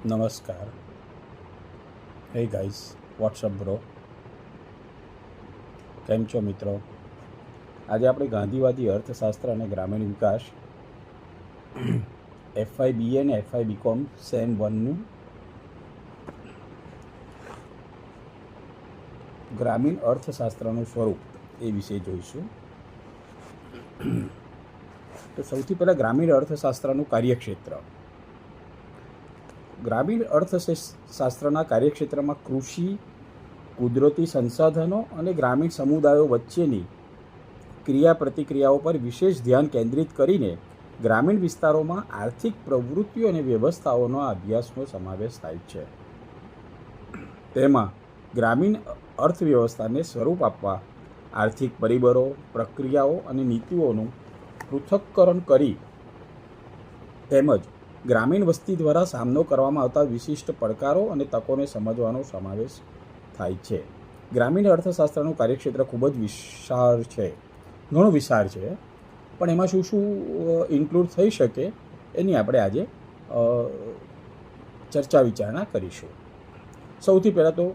નમસ્કાર. હે guys, WhatsApp bro, કેમ છો મિત્રો? આજે આપણે ગાંધીવાદી અર્થશાસ્ત્ર અને ગ્રામીણ વિકાસ FY BA અને FY BCom સેમ 1નું ગ્રામીણ અર્થશાસ્ત્રનું સ્વરૂપ એ વિશે જોઈશું. તો સૌથી પહેલાં ગ્રામીણ અર્થશાસ્ત્રનું કાર્યક્ષેત્ર. ગ્રામીણ અર્થશાસ્ત્રના કાર્યક્ષેત્રમાં કૃષિ, કુદરતી સંસાધનો અને ગ્રામીણ સમુદાયો વચ્ચેની ક્રિયા પ્રતિક્રિયાઓ પર વિશેષ ધ્યાન કેન્દ્રિત કરીને ગ્રામીણ વિસ્તારોમાં આર્થિક પ્રવૃત્તિઓ અને વ્યવસ્થાઓનો અભ્યાસનો સમાવેશ થાય છે. તેમાં ગ્રામીણ અર્થવ્યવસ્થાને સ્વરૂપ આપવા આર્થિક પરિબળો, પ્રક્રિયાઓ અને નીતિઓનું પૃથક્કરણ કરી તેમજ ગ્રામીણ વસ્તી દ્વારા સામનો કરવામાં આવતા વિશિષ્ટ પડકારો અને તકોને સમજવાનો સમાવેશ થાય છે. ગ્રામીણ અર્થશાસ્ત્રનું કાર્યક્ષેત્ર ખૂબ જ વિશાળ છે, ઘણું વિશાળ છે, પણ એમાં શું શું ઇન્ક્લુડ થઈ શકે એની આપણે આજે ચર્ચા વિચારણા કરીશું. સૌથી પહેલાં તો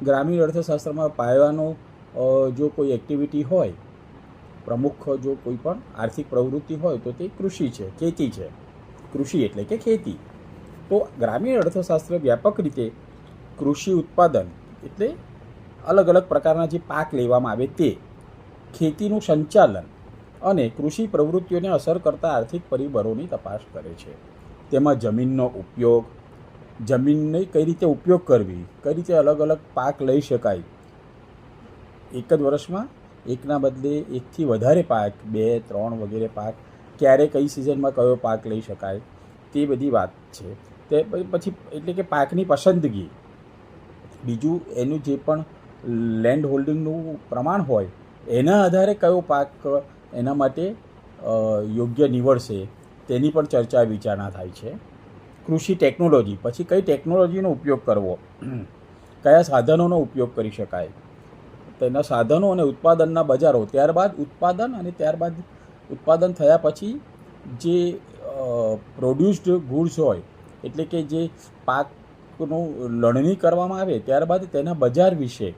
ગ્રામીણ અર્થશાસ્ત્રમાં પાયાનો જો કોઈ એક્ટિવિટી હોય, પ્રમુખ જો કોઈ પણ આર્થિક પ્રવૃત્તિ હોય તો તે કૃષિ છે, ખેતી છે. કૃષિ એટલે કે ખેતી. તો ગ્રામીણ અર્થશાસ્ત્ર વ્યાપક રીતે કૃષિ ઉત્પાદન એટલે અલગ અલગ પ્રકારના જે પાક લેવામાં આવે તે, ખેતીનું સંચાલન અને કૃષિ પ્રવૃત્તિઓને અસર કરતા આર્થિક પરિબળોની તપાસ કરે છે. તેમાં જમીનનો ઉપયોગ, જમીનને કઈ રીતે ઉપયોગ કરવી, કઈ રીતે અલગ અલગ પાક લઈ શકાય, એક જ વર્ષમાં એકના બદલે એકથી વધારે પાક, 2, 3 વગેરે પાક, ક્યારે કઈ સિઝનમાં કયો પાક લઈ શકાય, તે બધી વાત છે. તે પછી એટલે કે પાકની પસંદગી, બીજું એનું જે પણ લેન્ડ હોલ્ડિંગનું પ્રમાણ હોય એના આધારે કયો પાક એના માટે યોગ્ય નીવડશે તેની પણ ચર્ચા વિચારણા થાય છે. કૃષિ ટેકનોલોજી, પછી કઈ ટેકનોલોજીનો ઉપયોગ કરવો, કયા સાધનોનો ઉપયોગ કરી શકાય, તેના સાધનો અને ઉત્પાદનના બજારો, ત્યારબાદ ઉત્પાદન અને ત્યારબાદ ઉત્પાદન થયા પછી જે પ્રોડ્યુસ્ડ ગુડ્સ હોય એટલે કે જે પાકનું લણણી કરવામાં આવે ત્યારબાદ તેના બજાર વિશે,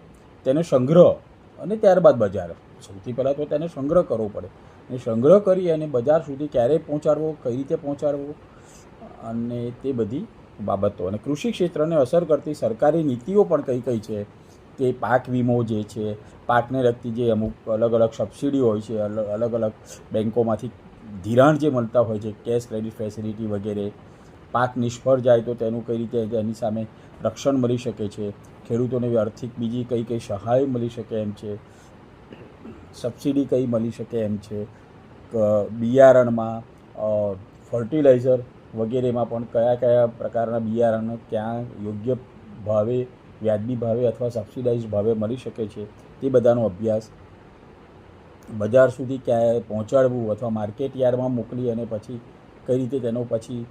તેનો સંગ્રહ અને ત્યારબાદ બજાર. સૌથી પહેલાં તો તેને સંગ્રહ કરવો પડે, અને સંગ્રહ કરી અને બજાર સુધી ક્યારે પહોંચાડવો, કઈ રીતે પહોંચાડવો, અને તે બધી બાબતો. અને કૃષિ ક્ષેત્રને અસર કરતી સરકારી નીતિઓ પણ કઈ કઈ છે, કે પાક વીમો જે છે, પાકને લગતી જે અમુક અલગ અલગ સબસિડી હોય છે, અલગ અલગ બેન્કોમાંથી ધિરાણ જે મળતા હોય છે, કેશ ક્રેડિટ ફેસિલિટી વગેરે, પાક નિષ્ફળ જાય તો તેનું કઈ રીતે એની સામે રક્ષણ મળી શકે છે, ખેડૂતોને આર્થિક બીજી કઈ કઈ સહાય મળી શકે એમ છે, સબસિડી કઈ મળી શકે એમ છે, બિયારણમાં, ફર્ટિલાઇઝર વગેરેમાં પણ કયા કયા પ્રકારના બિયારણ ક્યાં યોગ્ય ભાવે, વ્યાજબી ભાવે અથવા સબસિડાઇઝ ભાવે મળી શકે છે, તે બધાનો અભ્યાસ, બજાર સુધી ક્યાં પહોંચાડવું અથવા માર્કેટ યાર્ડમાં મોકલી અને પછી કઈ રીતે તેનો પછી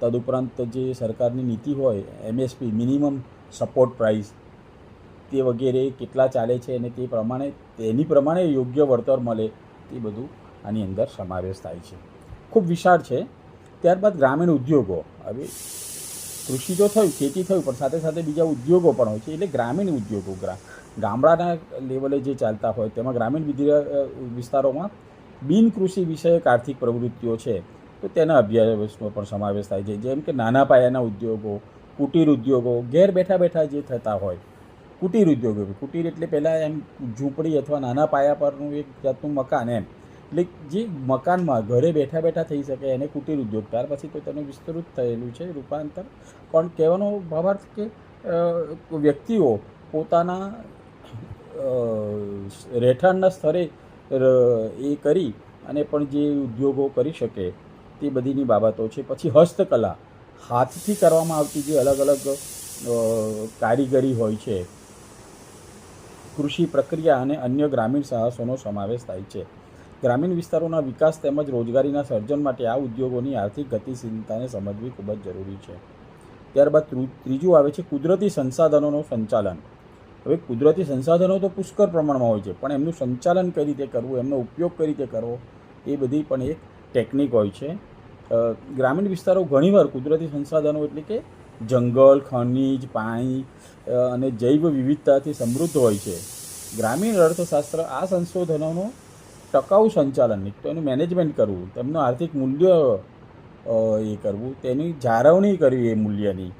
તદુપરાંત જે સરકારની નીતિ હોય MSP, મિનિમમ સપોર્ટ પ્રાઇસ, તે વગેરે કેટલા ચાલે છે અને તે પ્રમાણે તેની પ્રમાણે યોગ્ય વળતર મળે, તે બધું આની અંદર સમાવેશ થાય છે. ખૂબ વિશાળ છે. ત્યારબાદ ગ્રામીણ ઉદ્યોગો. હવે કૃષિ તો થયું, ખેતી થયું, પણ સાથે સાથે બીજા ઉદ્યોગો પણ હોય છે. એટલે ગ્રામીણ ઉદ્યોગો ગામડાના લેવલે જે ચાલતા હોય તેમાં ગ્રામીણ વિસ્તારોમાં બિનકૃષિ વિષયક આર્થિક પ્રવૃત્તિઓ છે તો તેના અભ્યાસનો પણ સમાવેશ થાય છે. જેમ કે નાના પાયાના ઉદ્યોગો, કુટીર ઉદ્યોગો, ઘેર બેઠા બેઠા જે થતા હોય કુટીર ઉદ્યોગો. કુટીર એટલે પહેલાં એમ ઝૂંપડી અથવા નાના પાયા પરનું એક જાતનું મકાન, એમ એટલે જે મકાનમાં ઘરે બેઠા બેઠા થઈ શકે એને કુટીર ઉદ્યોગ. ત્યાર પછી તો તેનું વિસ્તૃત થયેલું છે રૂપાંતર. પણ કહેવાનો ભાવાર્થ કે વ્યક્તિઓ પોતાના રહેઠાણના સ્તરે એ કરી અને પણ જે ઉદ્યોગો કરી શકે તે બધીની બાબતો છે. પછી હસ્તકલા, હાથથી કરવામાં આવતી જે અલગ અલગ કારીગરી હોય છે, કૃષિ પ્રક્રિયા અને અન્ય ગ્રામીણ સાહસોનો સમાવેશ થાય છે. ગ્રામીણ વિસ્તારોના વિકાસ તેમજ રોજગારીના સર્જન માટે આ ઉદ્યોગોની આર્થિક ગતિશીલતાને સમજવી ખૂબ જ જરૂરી છે. ત્યારબાદ ત્રીજું આવે છે કુદરતી સંસાધનોનું સંચાલન. હવે કુદરતી સંસાધનો તો પુષ્કળ પ્રમાણમાં હોય છે, પણ એમનું સંચાલન કઈ રીતે કરવું, એમનો ઉપયોગ કઈ રીતે કરવો, એ બધી પણ એક ટેકનિક હોય છે. ગ્રામીણ વિસ્તારો ઘણીવાર કુદરતી સંસાધનો એટલે કે જંગલ, ખનિજ, પાણી અને જૈવ વિવિધતાથી સમૃદ્ધ હોય છે. ગ્રામીણ અર્થશાસ્ત્ર આ સંશોધનોનું ટકાઉ સંચાલન, તેનું મેનેજમેન્ટ કરવું, તેમનું આર્થિક મૂલ્ય એ કરવું, તેની જાળવણી કરવી એ મૂલ્યની,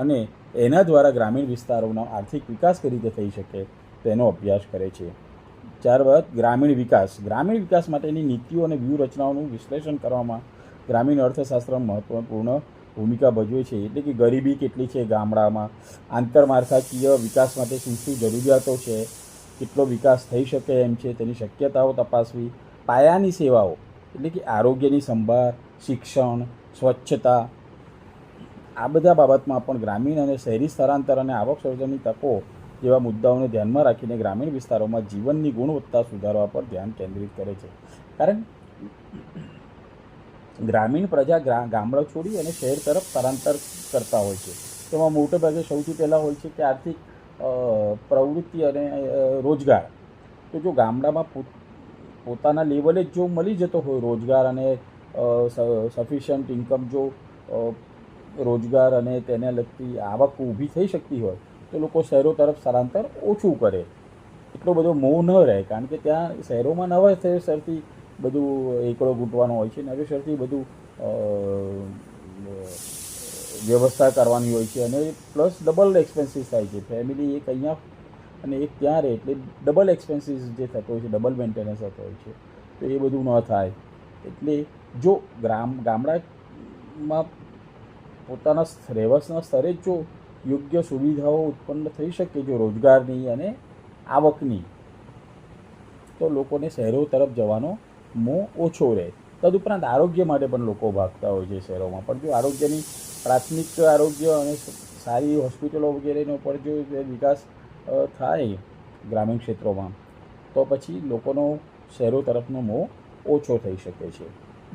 અને એના દ્વારા ગ્રામીણ વિસ્તારોનો આર્થિક વિકાસ કઈ રીતે થઈ શકે તેનો અભ્યાસ કરે છે. ત્યારબાદ ગ્રામીણ વિકાસ માટેની નીતિઓ અને વ્યૂહરચનાઓનું વિશ્લેષણ કરવામાં ગ્રામીણ અર્થશાસ્ત્ર મહત્વપૂર્ણ ભૂમિકા ભજવે છે. એટલે કે ગરીબી કેટલી છે ગામડામાં, આંતરમાળખાકીય વિકાસ માટે શું શું જરૂરિયાતો છે, કેટલો વિકાસ થઈ શકે એમ છે, તેની શક્યતાઓ તપાસવી, પાયાની સેવાઓ એટલે કે આરોગ્યની સંભાળ, શિક્ષણ, સ્વચ્છતા, આ બધા બાબતમાં પણ ગ્રામીણ અને શહેરી સ્થળાંતર અને આવક સર્જનની તકો જેવા મુદ્દાઓને ધ્યાનમાં રાખીને ગ્રામીણ વિસ્તારોમાં જીવનની ગુણવત્તા સુધારવા પર ધ્યાન કેન્દ્રિત કરે છે. કારણ ગ્રામીણ પ્રજા ગામડા છોડી અને શહેર તરફ સ્થળાંતર કરતા હોય છે. તેમાં મોટેભાગે સૌથી પહેલાં હોય છે કે આર્થિક પ્રવૃત્તિ અને રોજગાર. તો જો ગામડામાં પોતાના લેવલે જ જો મળી જતો હોય રોજગાર અને સફિશિયન્ટ ઇન્કમ, જો રોજગાર અને તેને લગતી આવક ઊભી થઈ શકતી હોય તો લોકો શહેરો તરફ સ્થળાંતર ઓછું કરે. એટલો બધો મોહ ન રહે, કારણ કે ત્યાં શહેરોમાં નવેસરથી બધું એકડો ઘૂંટવાનો હોય છે, નવેસરથી બધું વ્યવસ્થા કરવાની હોય છે, અને પ્લસ ડબલ એક્સપેન્સીસ થાય છે. ફેમિલી એક અહીંયા અને એક ત્યાં રહે એટલે ડબલ એક્સપેન્સીસ જે થતો હોય છે, ડબલ મેન્ટેનન્સ થતો હોય છે, તો એ બધું ન થાય. એટલે જો ગામડામાં પોતાના રહેવાસના સ્તરે જ જો યોગ્ય સુવિધાઓ ઉત્પન્ન થઈ શકે, જો રોજગારની અને આવકની, તો લોકોને શહેરો તરફ જવાનો મોહ ઓછો રહે. તદુપરાંત આરોગ્ય માટે પણ લોકો ભાગતા હોય છે શહેરોમાં, પણ જો આરોગ્યની પ્રાથમિક આરોગ્ય અને સારી હોસ્પિટલો વગેરેનો પર જો વિકાસ થાય ગ્રામીણ ક્ષેત્રોમાં, તો પછી લોકોનો શહેરો તરફનો મોહ ઓછો થઈ શકે છે.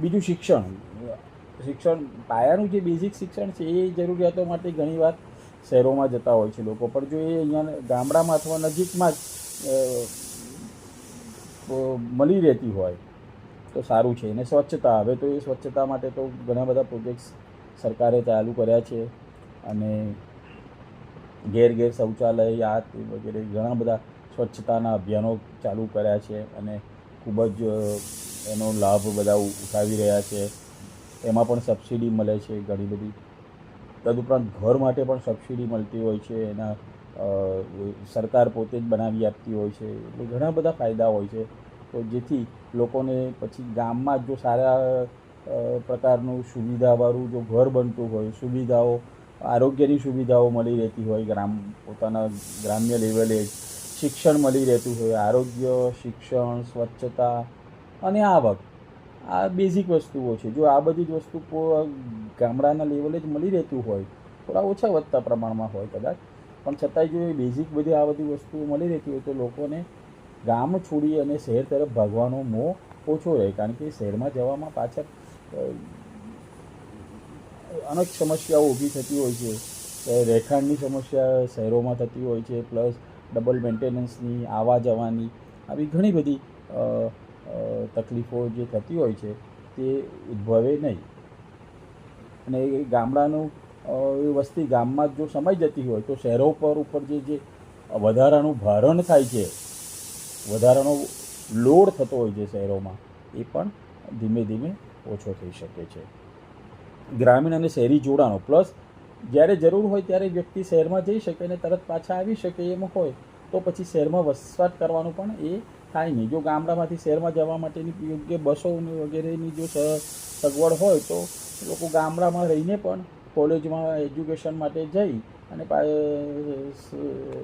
બીજું શિક્ષણ પાયાનું જે બેઝિક શિક્ષણ છે એ જરૂરિયાતો માટે ઘણીવાર શહેરોમાં જતા હોય છે લોકો, પણ જો એ અહીંયા ગામડામાં અથવા નજીકમાં જ મળી રહેતી હોય તો સારું છે. અને સ્વચ્છતા, હવે તો એ સ્વચ્છતા માટે તો ઘણા બધા પ્રોજેક્ટ્સ સરકારે ચાલુ કર્યા છે, અને ઘેર ઘેર શૌચાલય આ વગેરે ઘણા બધા સ્વચ્છતાના અભિયાનો ચાલુ કર્યા છે, અને ખૂબ જ એનો લાભ બધા ઉઠાવી રહ્યા છે. એમાં પણ સબસિડી મળે છે ઘણી બધી. તદુપરાંત ઘર માટે પણ સબસિડી મળતી હોય છે, એના સરકાર પોતે જ બનાવી આપતી હોય છે. એટલે ઘણા બધા ફાયદા હોય છે. તો જેથી લોકોને પછી ગામમાં જો સારા પ્રકારનું સુવિધાવાળું જો ઘર બનતું હોય, સુવિધાઓ, આરોગ્યની સુવિધાઓ મળી રહેતી હોય, પોતાના ગ્રામ્ય લેવલે શિક્ષણ મળી રહેતું હોય, આરોગ્ય, શિક્ષણ, સ્વચ્છતા અને આવક, આ બેઝિક વસ્તુઓ છે. જો આ બધી જ વસ્તુ ગામડાના લેવલે જ મળી રહેતું હોય, થોડા ઓછા વધતા પ્રમાણમાં હોય કદાચ, પણ છતાંય જો એ બેઝિક બધી આ બધી વસ્તુઓ મળી રહેતી હોય તો લોકોને ગામ છોડી અને શહેર તરફ ભાગવાનો મોહ ઓછો રહે. કારણ કે શહેરમાં જવામાં પાછળ અનેક સમસ્યાઓ ઊભી થતી હોય છે. રહેઠાણની સમસ્યા શહેરોમાં થતી હોય છે, પ્લસ ડબલ મેન્ટેનન્સની, આવવા જવાની, આવી ઘણી બધી તકલીફો જે થતી હોય છે તે ઉદ્ભવે નહીં. અને એ ગામડાનું એ વસ્તી ગામમાં જો સમાઈ જતી હોય તો શહેરો ઉપર જે વધારાનું ભારણ થાય છે, વધારાનો લોડ થતો હોય છે શહેરોમાં, એ પણ ધીમે ધીમે ઓછો થઈ શકે છે. ગ્રામીણ અને શહેરી જોડાણો, પ્લસ જ્યારે જરૂર હોય ત્યારે વ્યક્તિ શહેરમાં જઈ શકે અને તરત પાછા આવી શકે એમ હોય તો પછી શહેરમાં વસવાટ કરવાનું પણ એ થાય નહીં. જો ગામડામાંથી શહેરમાં જવા માટેની યોગ્ય બસો વગેરેની જો સગવડ હોય તો લોકો ગામડામાં રહીને પણ કોલેજમાં એજ્યુકેશન માટે જઈ અને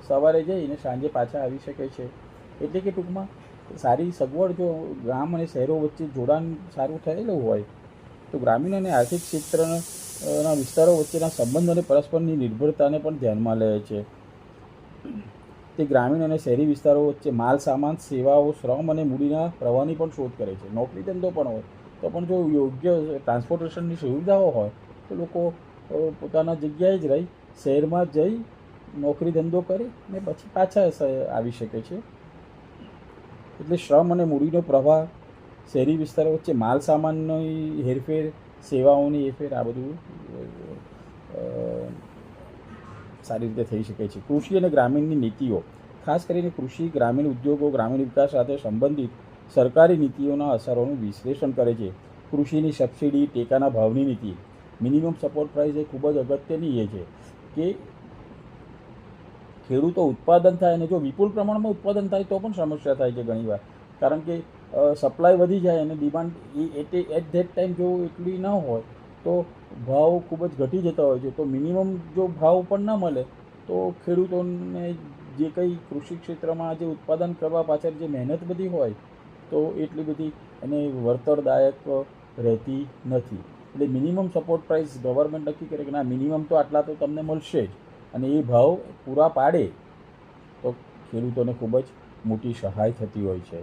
સવારે જઈને સાંજે પાછા આવી શકે છે. એટલે કે ટૂંકમાં સારી સગવડ જો ગામ અને શહેરો વચ્ચે જોડાણ સારું થયેલું હોય તો ગ્રામીણ અને આર્થિક ક્ષેત્રના વિસ્તારો વચ્ચેના સંબંધ અને પરસ્પરની નિર્ભરતાને પણ ધ્યાનમાં લે છે. તે ગ્રામીણ અને શહેરી વિસ્તારો વચ્ચે માલ સામાન, સેવાઓ, શ્રમ અને મૂડીના પ્રવાહની પણ શોધ કરે છે. નોકરી ધંધો પણ હોય તો પણ જો યોગ્ય ટ્રાન્સપોર્ટેશનની સુવિધાઓ હોય તો લોકો પોતાના જગ્યાએ જ રહી શહેરમાં જઈ નોકરી ધંધો કરી ને પછી પાછા આવી શકે છે. એટલે શ્રમ અને મૂડીનો પ્રવાહ, શહેરી વિસ્તારો વચ્ચે માલ સામાનની હેરફેર, સેવાઓની હેરફેર, આ બધું સારી રીતે થઈ શકે છે. કૃષિ અને ગ્રામીણની નીતિઓ, ખાસ કરીને કૃષિ, ગ્રામીણ ઉદ્યોગો, ગ્રામીણ વિકાસ સાથે સંબંધિત સરકારી નીતિઓના અસરોનું વિશ્લેષણ કરે છે. કૃષિની સબસિડી, ટેકાના ભાવની નીતિ, મિનિમમ સપોર્ટ પ્રાઇસ એ ખૂબ જ અગત્યની એ છે કે ખેડૂતો ઉત્પાદન થાય, અને જો વિપુલ પ્રમાણમાં ઉત્પાદન થાય તો પણ સમસ્યા થાય છે ઘણીવાર, કારણ કે સપ્લાય વધી જાય અને ડિમાન્ડ એટ ધેટ ટાઈમ જો એટલી ન હોય તો ભાવ ખૂબ જ ઘટી જતા હોય છે. તો મિનિમમ જો ભાવ પણ ન મળે તો ખેડૂતોને જે કંઈ કૃષિ ક્ષેત્રમાં જે ઉત્પાદન કરવા પાછળ જે મહેનત બધી હોય તો એટલી બધી એને વળતરદાયક રહેતી નથી. એટલે મિનિમમ સપોર્ટ પ્રાઇસ ગવર્મેન્ટ નક્કી કરે કે ના, મિનિમમ તો આટલા તો તમને મળશે જ, અને એ ભાવ પૂરા પાડે તો ખેડૂતોને ખૂબ જ મોટી સહાય થતી હોય છે.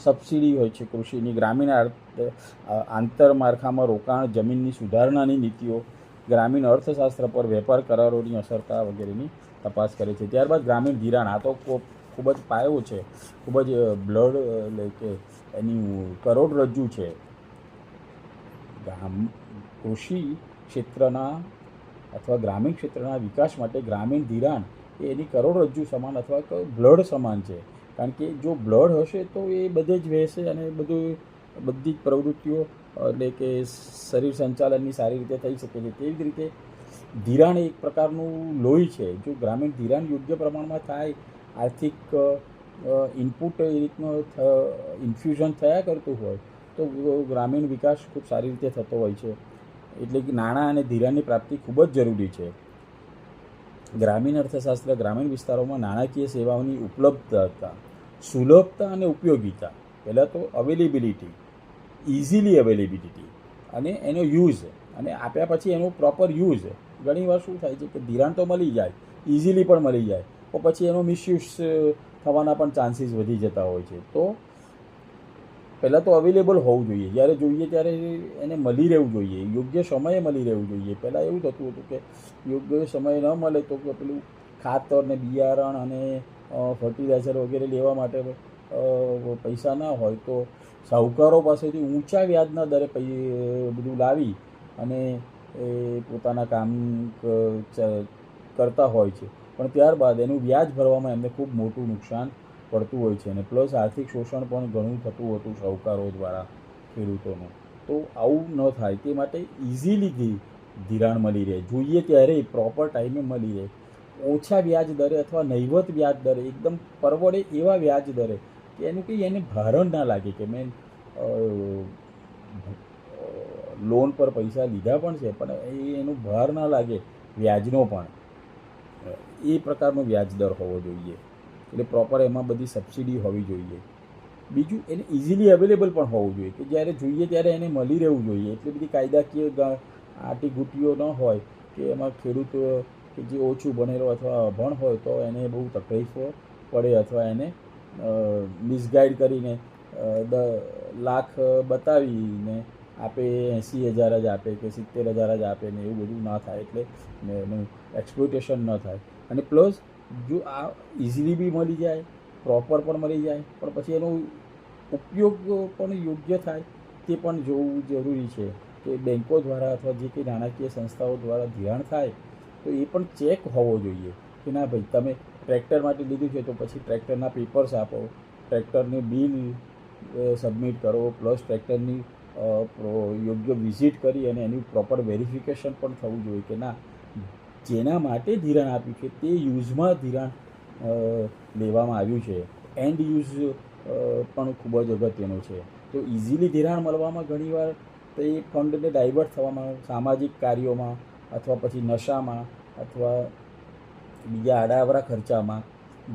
સબસિડી હોય છે કૃષિની, ગ્રામીણ આંતરમાળખામાં રોકાણ, જમીનની સુધારણાની નીતિઓ, ગ્રામીણ અર્થશાસ્ત્ર પર વેપાર કરારોની અસરતા વગેરેની તપાસ કરે છે. ત્યારબાદ ગ્રામીણ ધિરાણ, આ તો ખૂબ જ પાયો છે, ખૂબ જ બ્લડ એટલે કે એની કરોડરજ્જુ છે. કૃષિ ક્ષેત્રના અથવા ગ્રામીણ ક્ષેત્રના વિકાસ માટે ગ્રામીણ ધિરાણ એ એની કરોડરજ્જુ સમાન અથવા બ્લડ સમાન છે. કારણ કે જો બ્લડ હશે તો એ બધે જ વહેશે અને બધી જ પ્રવૃત્તિઓ એટલે કે શરીર સંચાલનની સારી રીતે થઈ શકે છે. તેવી જ રીતે ધિરાણ એક પ્રકારનું લોહી છે. જો ગ્રામીણ ધિરાણ યોગ્ય પ્રમાણમાં થાય, આર્થિક ઇનપુટ એ રીતનું ઇન્ફ્યુઝન થયા કરતું હોય તો ગ્રામીણ વિકાસ ખૂબ સારી રીતે થતો હોય છે. એટલે કે નાણાં અને ધિરાણની પ્રાપ્તિ ખૂબ જ જરૂરી છે. ગ્રામીણ અર્થશાસ્ત્ર ગ્રામીણ વિસ્તારોમાં નાણાકીય સેવાઓની ઉપલબ્ધતા, સુલભતા અને ઉપયોગિતા. પહેલાં તો અવેલેબિલિટી, ઇઝીલી અવેલેબિલિટી, અને એનો યુઝ, અને આપ્યા પછી એનો પ્રોપર યુઝ. ઘણીવાર શું થાય છે કે ધિરાણ તો મળી જાય, ઇઝીલી પણ મળી જાય, તો પછી એનો મિસયુઝ થવાના પણ ચાન્સીસ વધી જતા હોય છે. તો પહેલાં તો અવેલેબલ હોવું જોઈએ, જ્યારે જોઈએ ત્યારે એને મળી રહેવું જોઈએ, યોગ્ય સમયે મળી રહેવું જોઈએ. પહેલાં એવું થતું હતું કે યોગ્ય સમયે ન મળે તો પેલું ખાતર ને બિયારણ અને ફર્ટિલાઇઝર વગેરે લેવા માટે પૈસા ના હોય તો શાહુકારો પાસેથી ઊંચા વ્યાજના દરે બધું લાવી અને એ પોતાના કામ કરતા હોય છે. પણ ત્યારબાદ એનું વ્યાજ ભરવામાં એમને ખૂબ મોટું નુકસાન પડતું હોય છે, અને પ્લસ આર્થિક શોષણ પણ ઘણું થતું હતું શાહુકારો દ્વારા ખેડૂતોનું. તો આવું ન થાય તે માટે ઇઝીલી ધિરાણ મળી રહે, જોઈએ ત્યારે પ્રોપર ટાઈમે મળી રહે, ઓછા વ્યાજ દરે અથવા નહિવત વ્યાજ દરે, એકદમ પરવડે એવા વ્યાજ દરે, કે એનું કંઈ એને ભારણ ના લાગે કે મેં લોન પર પૈસા લીધા પણ છે પણ એનું ભાર ના લાગે વ્યાજનો પણ, એ પ્રકારનો વ્યાજ દર હોવો જોઈએ. એટલે પ્રોપર એમાં બધી સબસિડી હોવી જોઈએ. બીજું, એને ઇઝીલી અવેલેબલ પણ હોવું જોઈએ, કે જ્યારે જોઈએ ત્યારે એને મળી રહેવું જોઈએ. એટલી બધી કાયદાકીય આટીઘૂટીઓ ન હોય કે એમાં ખેડૂત કે જે ઓછું ભણેલો અથવા અભણ હોય તો એને બહુ તકલીફો પડે, અથવા એને મિસગાઈડ કરીને લાખ બતાવીને આપે 80,000 જ આપે કે 70,000 જ આપે ને એવું બધું ના થાય. એટલે એનું એક્સપ્લોટેશન ન થાય. અને પ્લસ જો આ ઇઝીલી બી મળી જાય, પ્રોપર પણ મળી જાય, પણ પછી એનો ઉપયોગ પણ યોગ્ય થાય તે પણ જોવું જરૂરી છે. કે બેન્કો દ્વારા અથવા જે કંઈ નાણાકીય સંસ્થાઓ દ્વારા ધિરાણ થાય તો એ પણ ચેક હોવો જોઈએ કે ના ભાઈ, તમે ટ્રેક્ટર માટે લીધું છે તો પછી ટ્રેક્ટરના પેપર્સ આપો, ટ્રેક્ટરની બિલ સબમિટ કરો, પ્લસ ટ્રેક્ટરની યોગ્ય વિઝિટ કરી અને એનું પ્રોપર વેરિફિકેશન પણ થવું જોઈએ કે ના, જેના માટે ધિરાણ આપ્યું છે તે યુઝમાં ધિરાણ લેવામાં આવ્યું છે. એન્ડ યુઝ પણ ખૂબ જ અગત્યનો છે. તો ઇઝીલી ધિરાણ મળવામાં ઘણીવાર તો એ ફંડને ડાયવર્ટ થવામાં, સામાજિક કાર્યોમાં અથવા પછી નશામાં અથવા બીજા આડાઅવળા ખર્ચામાં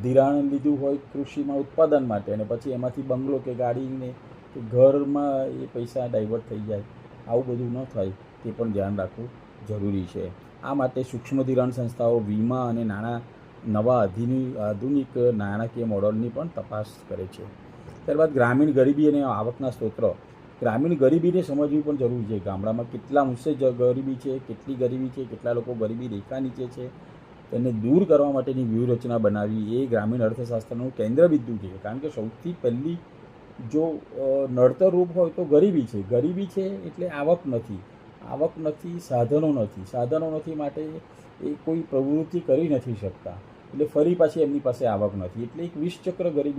ધિરાણ લીધું હોય કૃષિમાં ઉત્પાદન માટે, અને પછી એમાંથી બંગલો કે ગાડીને કે ઘરમાં એ પૈસા ડાયવર્ટ થઈ જાય, આવું બધું ન થાય તે પણ ધ્યાન રાખવું જરૂરી છે. આ માટે સૂક્ષ્મ ધિરાણ સંસ્થાઓ વીમા અને નવા આધુનિક નાણાકીય મોડલની પણ તપાસ કરે છે. ત્યારબાદ ગ્રામીણ ગરીબી અને આવકના સ્ત્રોત. ગ્રામીણ ગરીબીને સમજવી પણ જરૂરી છે. ગામડામાં કેટલા અંશે ગરીબી છે, કેટલી ગરીબી છે, કેટલા લોકો ગરીબી રેખા નીચે છે, તેને દૂર કરવા માટેની વ્યૂહરચના બનાવવી એ ગ્રામીણ અર્થશાસ્ત્રનું કેન્દ્રબિંદુ છે. કારણ કે સૌથી પહેલી જો નડતર રૂપ હોય તો ગરીબી છે. ગરીબી છે એટલે આવક નથી, આવક નથી, સાધનો નથી માટે એ કોઈ પ્રવૃત્તિ કરી નથી શકતા, એટલે ફરી પાછી એમની પાસે આવક નથી, એટલે એક વિષચક્ર ગરીબી